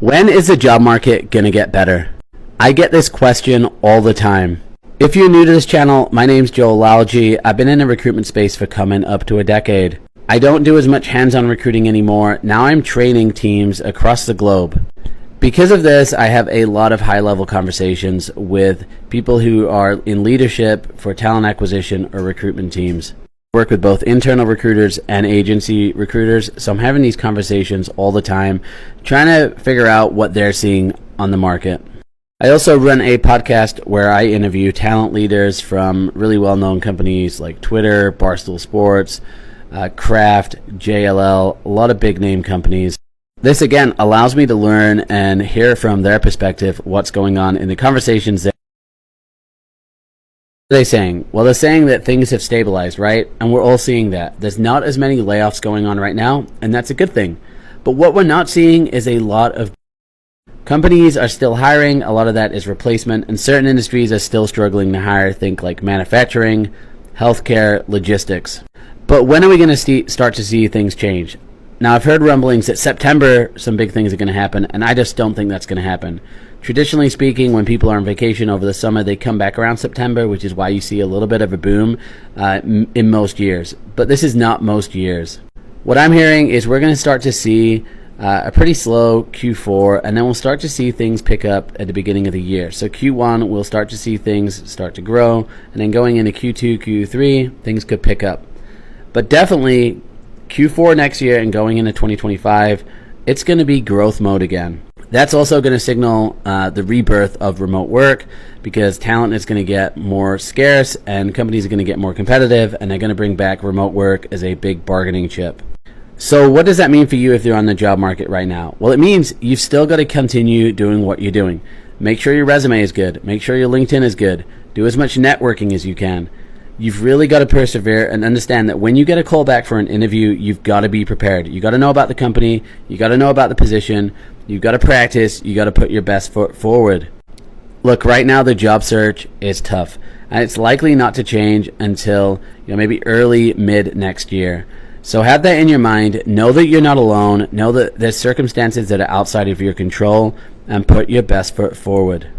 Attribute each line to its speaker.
Speaker 1: When is the job market gonna get better? I get this question all the time. If you're new to this channel, my name's Joel Lalji. I've been in the recruitment space for coming up to a decade. I don't do as much hands-on recruiting anymore. Now I'm training teams across the globe. Because of this, I have a lot of high-level conversations with people who are in leadership for talent acquisition or recruitment teams. I work with both internal recruiters and agency recruiters, so I'm having these conversations all the time, trying to figure out what they're seeing on the market. I also run a podcast where I interview talent leaders from really well-known companies like Twitter, Barstool Sports, Kraft, JLL, a lot of big-name companies. This, again, allows me to learn and hear from their perspective what's going on in the conversations there. What are they saying? Well, they're saying that things have stabilized, right? And we're all seeing that. There's not as many layoffs going on right now, and that's a good thing. But what we're not seeing is a lot of companies are still hiring. A lot of that is replacement, and certain industries are still struggling to hire. Think like manufacturing, healthcare, logistics. But when are we going to start to see things change? Now, I've heard rumblings that September, some big things are going to happen, and I just don't think that's going to happen. Traditionally speaking, when people are on vacation over the summer, they come back around September, which is why you see a little bit of a boom in most years. But this is not most years. What I'm hearing is we're going to start to see a pretty slow Q4, and then we'll start to see things pick up at the beginning of the year. So Q1, we'll start to see things start to grow, and then going into Q2, Q3, things could pick up. But definitely Q4 next year and going into 2025, it's going to be growth mode again. That's also going to signal the rebirth of remote work, because talent is going to get more scarce and companies are going to get more competitive, and they're going to bring back remote work as a big bargaining chip. So what does that mean for you if you're on the job market right now? Well, it means you've still got to continue doing what you're doing. Make sure your resume is good. Make sure your LinkedIn is good. Do as much networking as you can. You've really got to persevere and understand that when you get a call back for an interview, you've got to be prepared. You got to know about the company. You got to know about the position. You've got to practice. You got to put your best foot forward. Look, right now the job search is tough, and it's likely not to change until maybe early mid next year. So have that in your mind. Know that you're not alone. Know that there's circumstances that are outside of your control, and put your best foot forward.